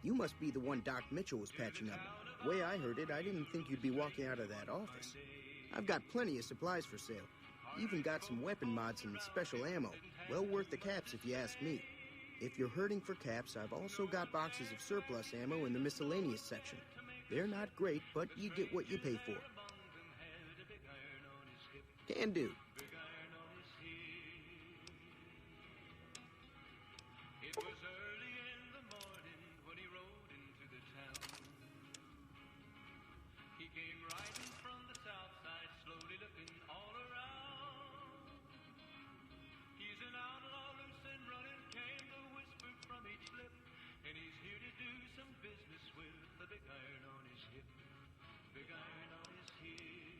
You must be the one Doc Mitchell was patching up. The way I heard it, I didn't think you'd be walking out of that office. I've got plenty of supplies for sale. Even got some weapon mods and special ammo. Well worth the caps if you ask me. If you're hurting for caps, I've also got boxes of surplus ammo in the miscellaneous section. They're not great, but you get what you pay for. Can do. It was early in the morning when he rode into the town. He came riding from the south side, slowly looking all around. He's an outlaw, loose and running, came the whisper from each lip. And he's here to do some business with the big iron on his hip. Big iron on his hip.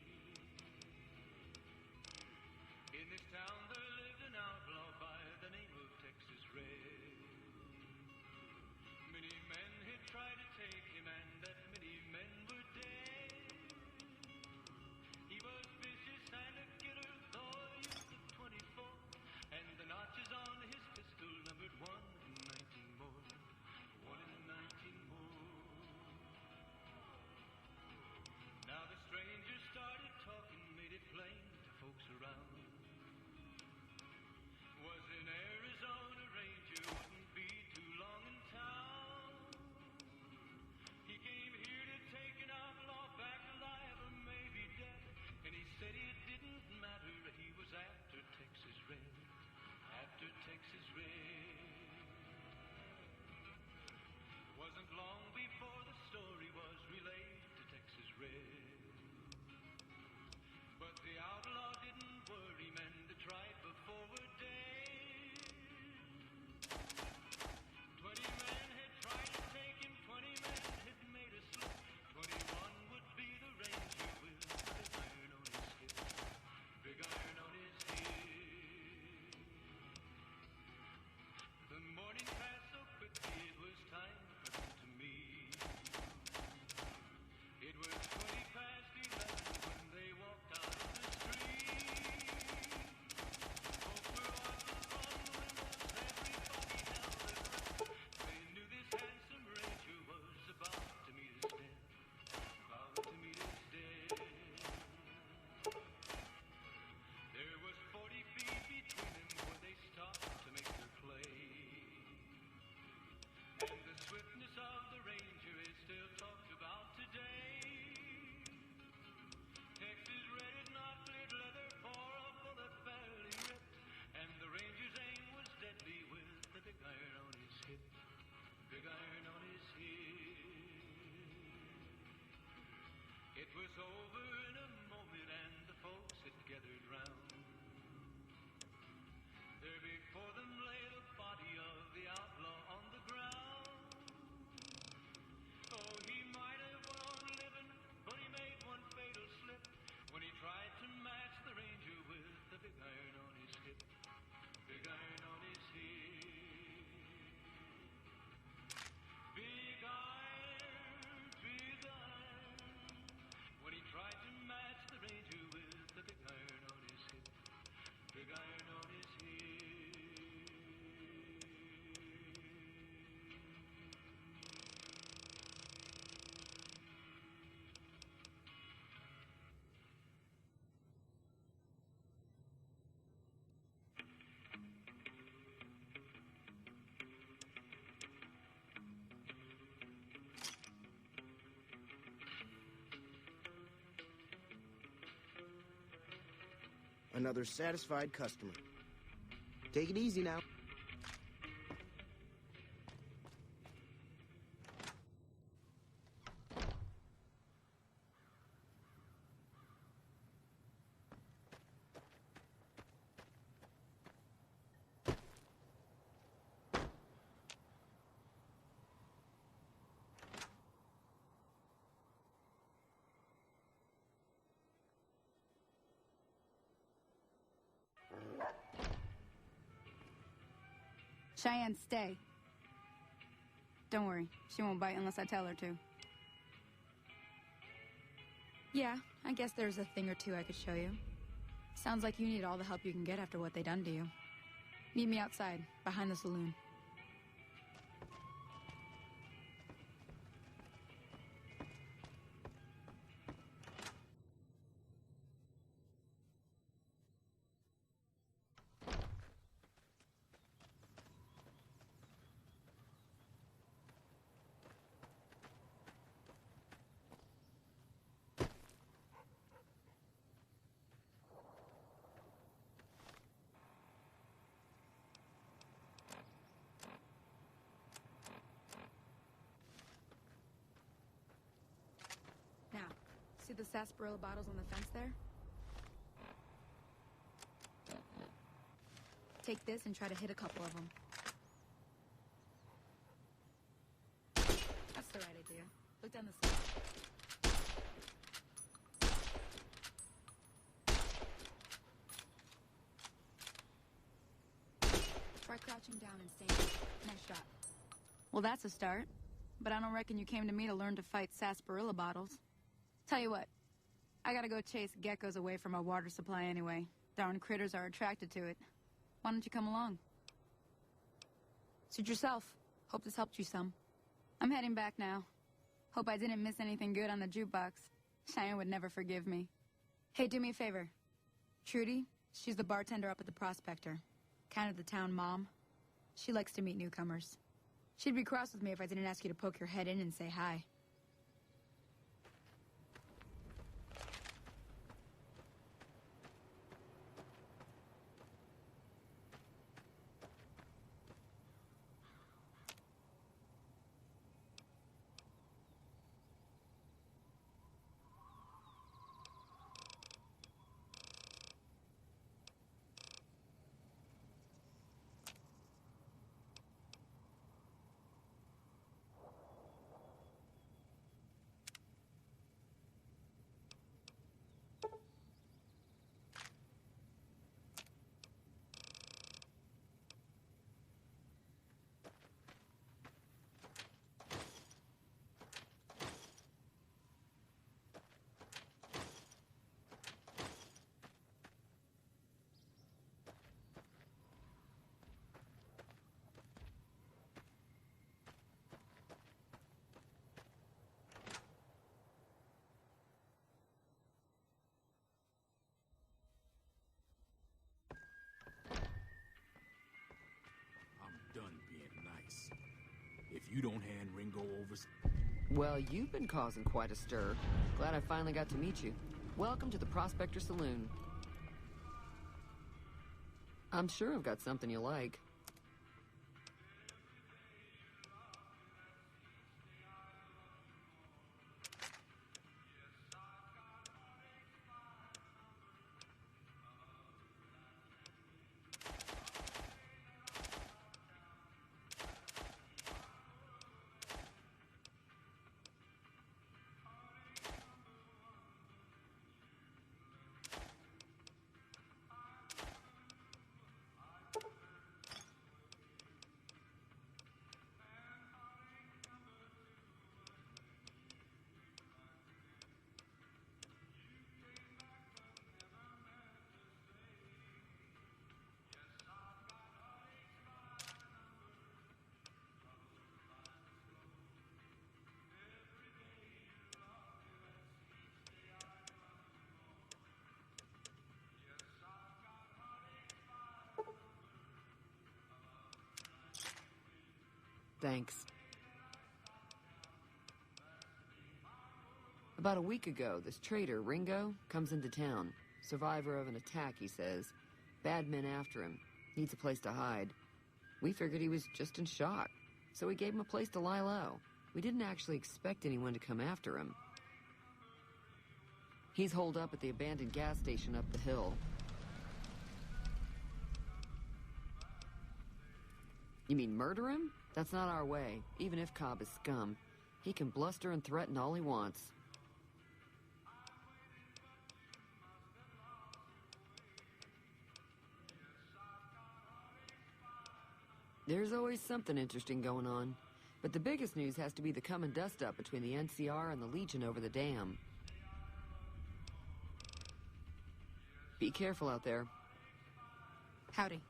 In this town there lived an outlaw by the name of Texas Red. Many men had tried to take him, and that many men were dead. He was vicious and a killer, though a youth of 24, and the notches on his pistol numbered 1 in 19 more. 1 in 19 more. Now the stranger started talking, made it plain to folks around. Was an Arizona Ranger, wouldn't be too long in town. He came here to take an outlaw back alive or maybe dead. And he said it didn't matter, he was after Texas Red. After Texas Red. It wasn't long before the story was relayed to Texas Red. But the outlaw didn't worry, men to try before a day. 20 men had tried to take him, 20 men had made a slip. 21 would be the ranger with the big iron on his hip. Big iron on his hip. The morning passed so quickly, it was time for them to meet. It was 20 past 11 when they walked out of the street. Folks were watching from the windows, everybody held their breath. They knew this handsome ranger was about to meet his death. About to meet his death. There was 40 feet between them when they stopped to make their play. And the swiftness of the ranger is still talked about today. Texas Red had not cleared leather for a bullet barely ripped, and the ranger's aim was deadly with the big iron on his hip. Big iron on his hip. It was over in a moment and the folks had gathered round. There before them lay the body of the outlaw on the ground. Oh, he might have went on living, but he made one fatal slip when he tried to match the ranger with the big iron on his hip. Big iron on his hip. Big iron, big iron. When he tried to match the ranger with the big iron on his hip. Big iron on his hip. Another satisfied customer. Take it easy now. Cheyenne, stay. Don't worry, she won't bite unless I tell her to. Yeah, I guess there's a thing or two I could show you. Sounds like you need all the help you can get after what they done to you. Meet me outside, behind the saloon. the sarsaparilla bottles on the fence there? Take this and try to hit a couple of them. That's the right idea. Look down the side. Try crouching down and staying. Nice shot. Well, that's a start. But I don't reckon you came to me to learn to fight sarsaparilla bottles. Tell you what, I gotta go chase geckos away from our water supply anyway. Darn critters are attracted to it. Why don't you come along? Suit yourself. Hope this helped you some. I'm heading back now. Hope I didn't miss anything good on the jukebox. Cheyenne would never forgive me. Hey, do me a favor. Trudy, she's the bartender up at the Prospector. Kind of the town mom. She likes to meet newcomers. She'd be cross with me if I didn't ask you to poke your head in and say hi. If you don't hand Ringo over... Well, you've been causing quite a stir. Glad I finally got to meet you. Welcome to the Prospector Saloon. I'm sure I've got something you like. Thanks. About a week ago, this traitor, Ringo, comes into town. Survivor of an attack, he says. Bad men after him. Needs a place to hide. We figured he was just in shock, so we gave him a place to lie low. We didn't actually expect anyone to come after him. He's holed up at the abandoned gas station up the hill. You mean murder him? That's not our way, even if Cobb is scum. He can bluster and threaten all he wants. There's always something interesting going on. But the biggest news has to be the come and dust up between the NCR and the Legion over the dam. Be careful out there. Howdy.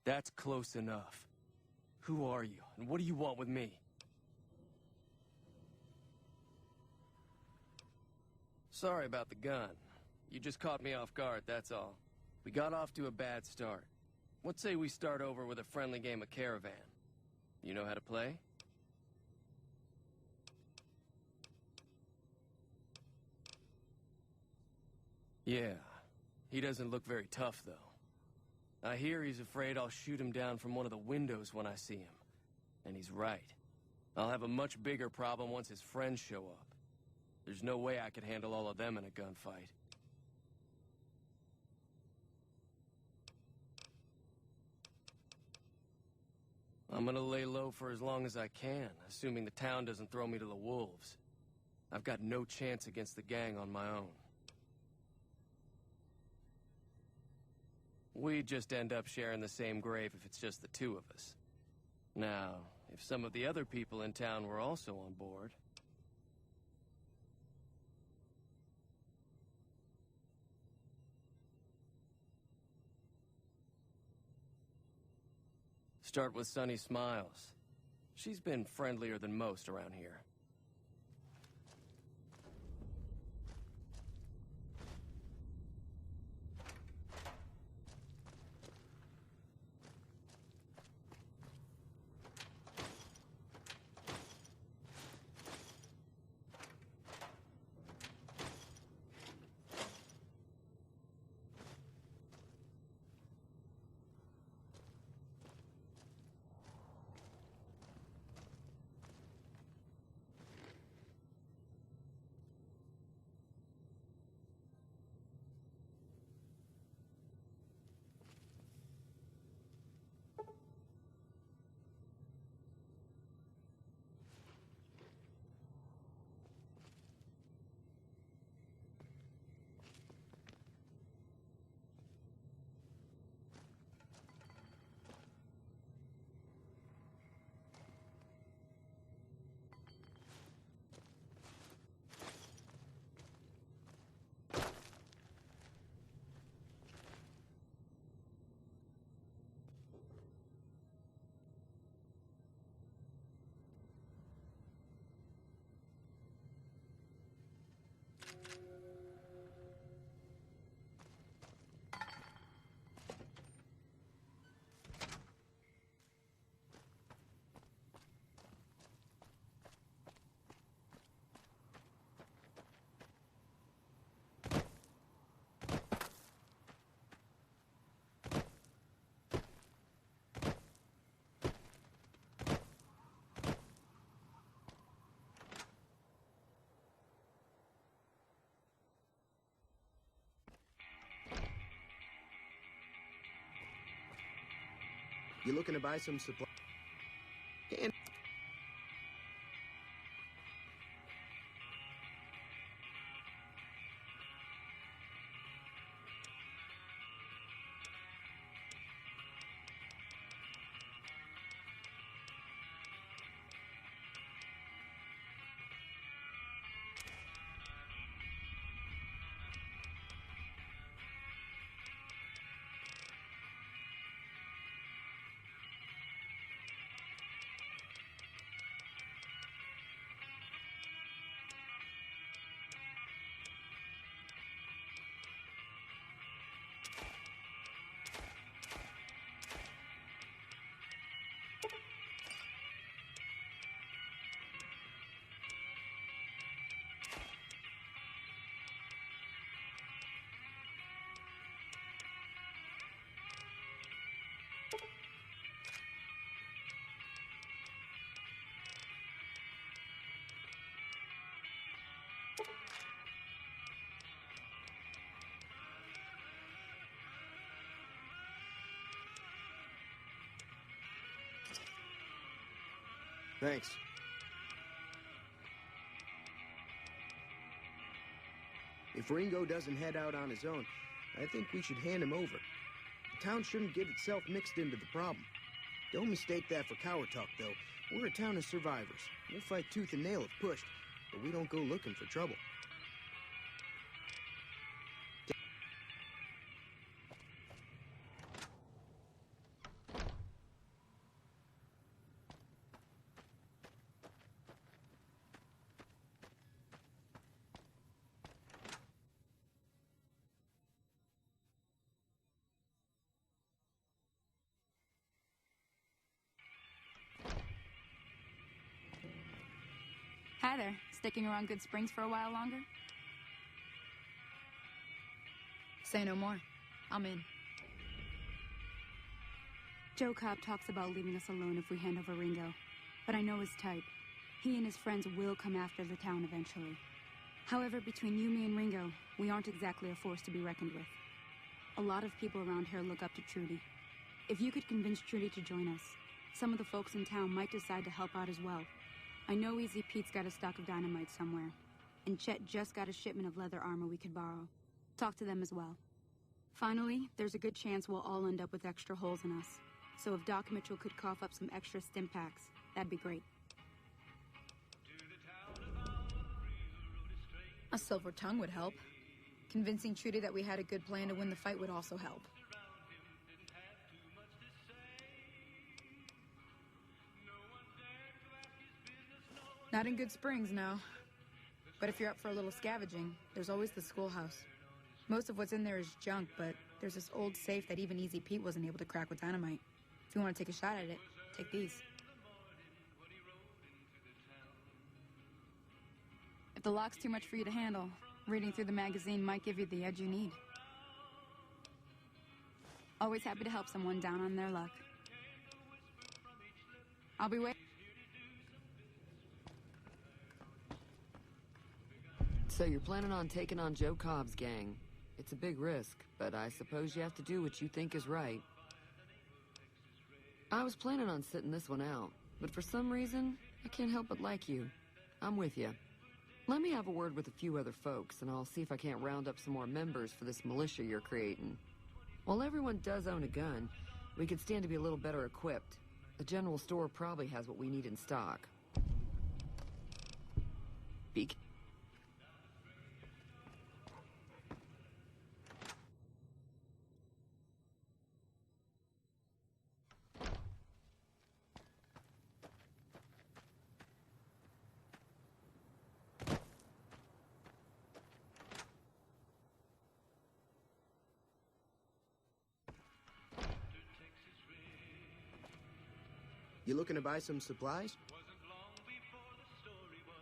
That's close enough. Who are you, and what do you want with me? Sorry about the gun. You just caught me off guard, that's all. We got off to a bad start. Let's say we start over with a friendly game of Caravan. You know how to play? Yeah. He doesn't look very tough, though. I hear he's afraid I'll shoot him down from one of the windows when I see him. And he's right. I'll have a much bigger problem once his friends show up. There's no way I could handle all of them in a gunfight. I'm gonna lay low for as long as I can, assuming the town doesn't throw me to the wolves. I've got no chance against the gang on my own. We just end up sharing the same grave if it's just the two of us. Now, if some of the other people in town were also on board... Start with Sunny Smiles. She's been friendlier than most around here. You looking to buy some supply? And thanks. If Ringo doesn't head out on his own, I think we should hand him over. The town shouldn't get itself mixed into the problem. Don't mistake that for coward talk, though. We're a town of survivors. We'll fight tooth and nail if pushed, but we don't go looking for trouble. Hi there. Sticking around Goodsprings for a while longer? Say no more. I'm in. Joe Cobb talks about leaving us alone if we hand over Ringo. But I know his type. He and his friends will come after the town eventually. However, between you, me, and Ringo, we aren't exactly a force to be reckoned with. A lot of people around here look up to Trudy. If you could convince Trudy to join us, some of the folks in town might decide to help out as well. I know Easy Pete's got a stock of dynamite somewhere, and Chet just got a shipment of leather armor we could borrow. Talk to them as well. Finally, there's a good chance we'll all end up with extra holes in us. So if Doc Mitchell could cough up some extra stim packs, that'd be great. A silver tongue would help. Convincing Trudy that we had a good plan to win the fight would also help. Not in Goodsprings, no. But if you're up for a little scavenging, there's always the schoolhouse. Most of what's in there is junk, but there's this old safe that even Easy Pete wasn't able to crack with dynamite. If you want to take a shot at it, take these. If the lock's too much for you to handle, reading through the magazine might give you the edge you need. Always happy to help someone down on their luck. I'll be waiting. So you're planning on taking on Joe Cobb's gang. It's a big risk, but I suppose you have to do what you think is right. I was planning on sitting this one out, but for some reason, I can't help but like you. I'm with you. Let me have a word with a few other folks, and I'll see if I can't round up some more members for this militia you're creating. While everyone does own a gun, we could stand to be a little better equipped. The general store probably has what we need in stock. Beak. You looking to buy some supplies?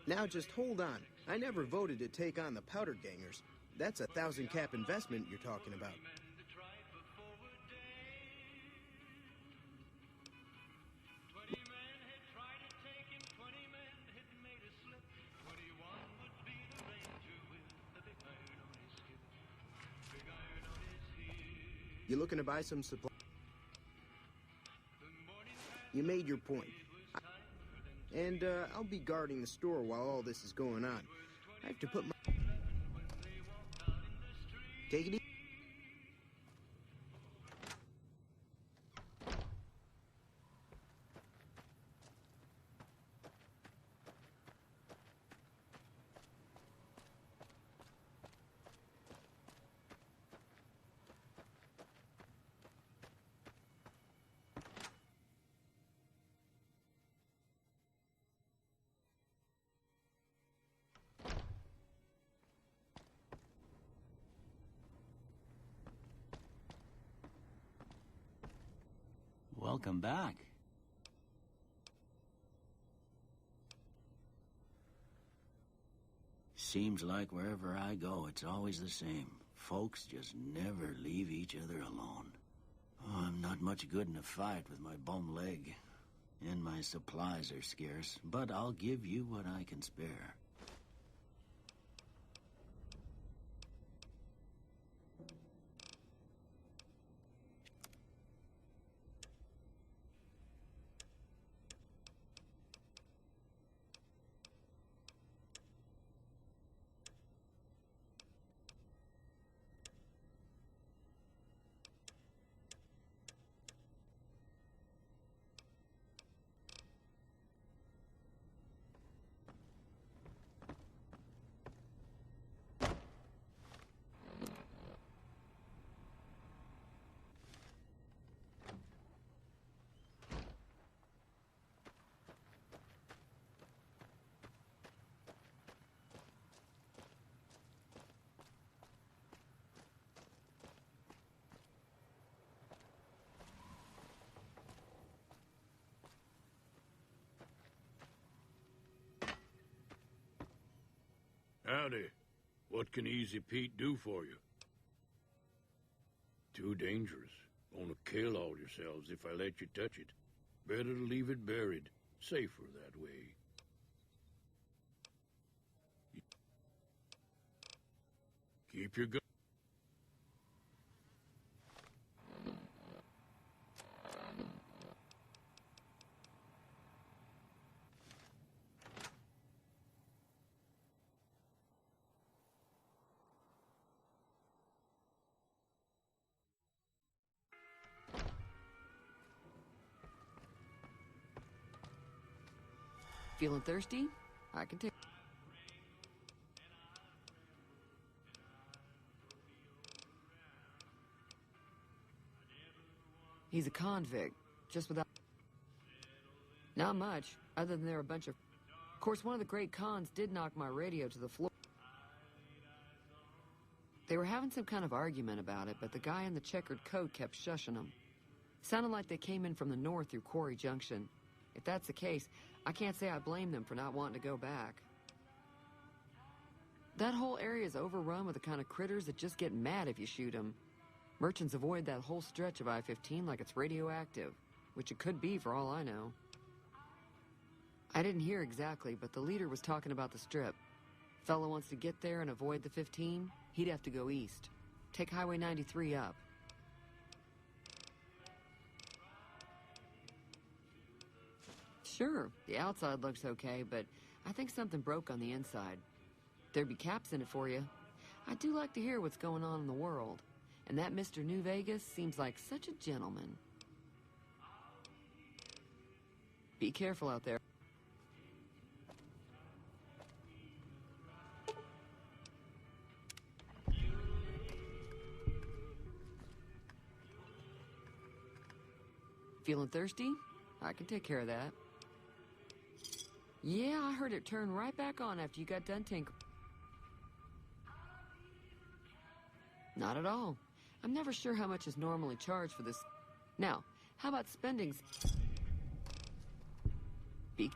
Now just hold on. I never voted to take on the powder gangers. That's a 1,000-cap investment you're talking about. You looking to buy some supplies? You made your point. And, I'll be guarding the store while all this is going on. I have to put my... Take it easy. Welcome back. Seems like wherever I go, it's always the same. Folks just never leave each other alone. Oh, I'm not much good in a fight with my bum leg. And my supplies are scarce, but I'll give you what I can spare. Howdy. What can Easy Pete do for you? Too dangerous. Gonna kill all yourselves if I let you touch it. Better to leave it buried. Safer that way. Keep your gun. Feeling thirsty? I can take... He's a convict, just without... Not much, other than they're a bunch of... Of course, one of the great cons did knock my radio to the floor. They were having some kind of argument about it, but the guy in the checkered coat kept shushing them. Sounded like they came in from the north through Quarry Junction. If that's the case, I can't say I blame them for not wanting to go back. That whole area is overrun with the kind of critters that just get mad if you shoot them. Merchants avoid that whole stretch of I-15 like it's radioactive, which it could be for all I know. I didn't hear exactly, but the leader was talking about the strip. Fellow wants to get there and avoid the 15, he'd have to go east. Take Highway 93 up. Sure, the outside looks okay, but I think something broke on the inside. There'd be caps in it for you. I do like to hear what's going on in the world, and that Mr. New Vegas seems like such a gentleman. Be careful out there. Feeling thirsty? I can take care of that. Yeah, I heard it turn right back on after you got done tinkering. Not at all. I'm never sure how much is normally charged for this. Now, how about spending... Be...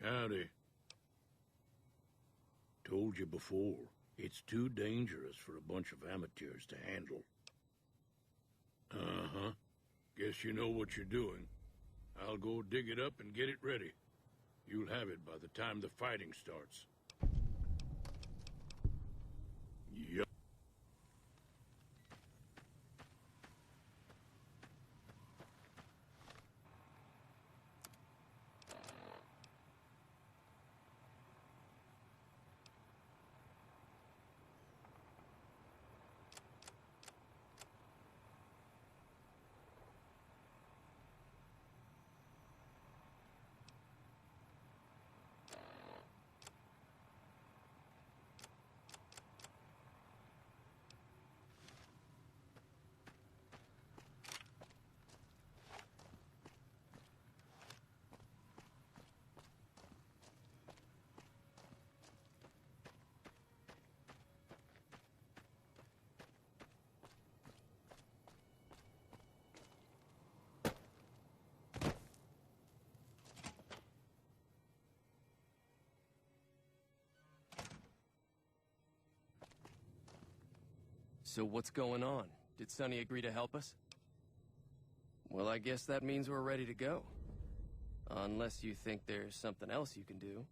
Howdy. Told you before, it's too dangerous for a bunch of amateurs to handle. Uh-huh. Guess you know what you're doing. I'll go dig it up and get it ready. You'll have it by the time the fighting starts. Yup. So what's going on? Did Sonny agree to help us? Well, I guess that means we're ready to go. Unless you think there's something else you can do.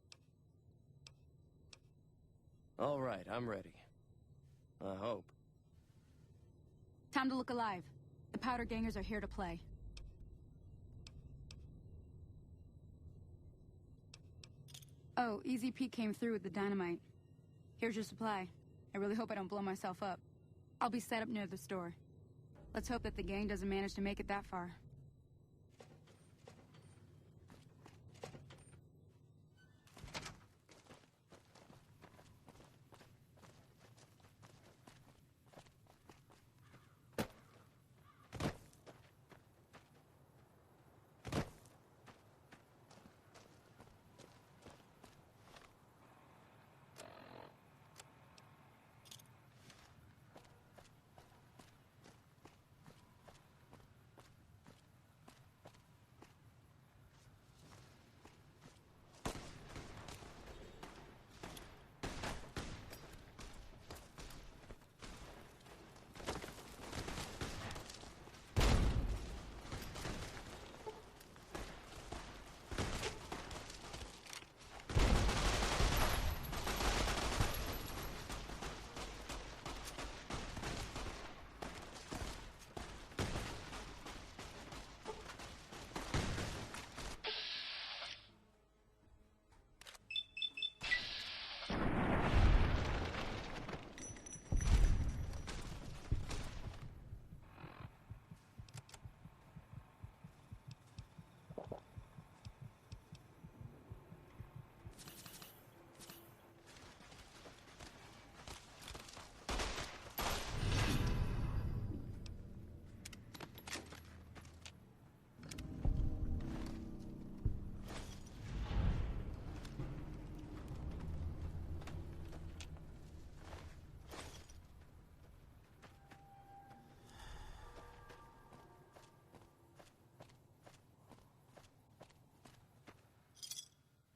All right, I'm ready. I hope. Time to look alive. The powder gangers are here to play. Oh, Easy Pete came through with the dynamite. Here's your supply. I really hope I don't blow myself up. I'll be set up near the store. Let's hope that the gang doesn't manage to make it that far.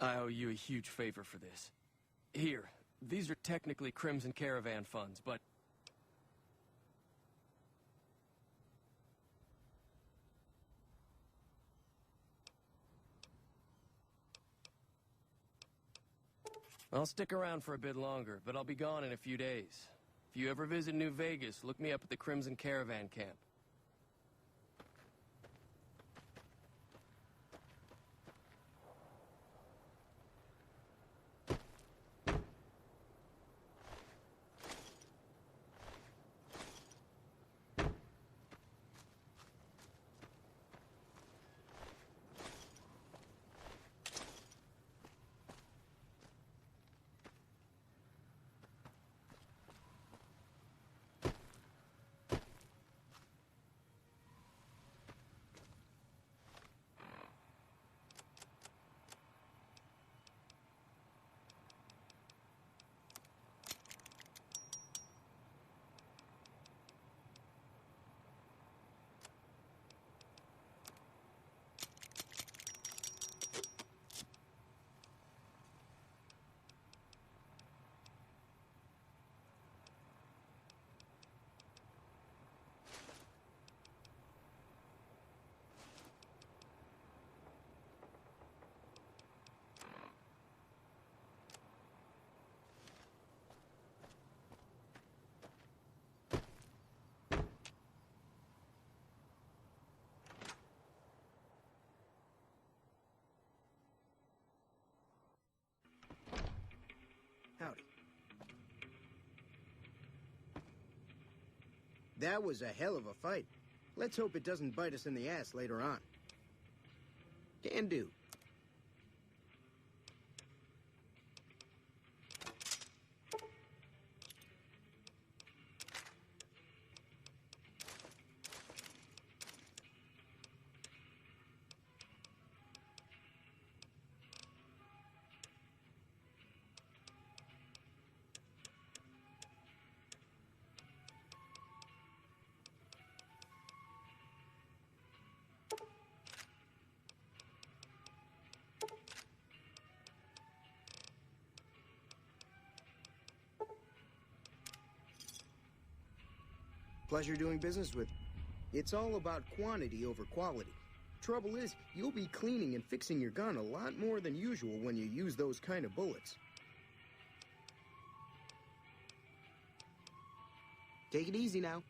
I owe you a huge favor for this. Here, these are technically Crimson Caravan funds, but... I'll stick around for a bit longer, but I'll be gone in a few days. If you ever visit New Vegas, look me up at the Crimson Caravan camp. Howdy. That was a hell of a fight. Let's hope it doesn't bite us in the ass later on. Can do. Pleasure doing business with you. It's all about quantity over quality. Trouble is, you'll be cleaning and fixing your gun a lot more than usual when you use those kind of bullets. Take it easy now.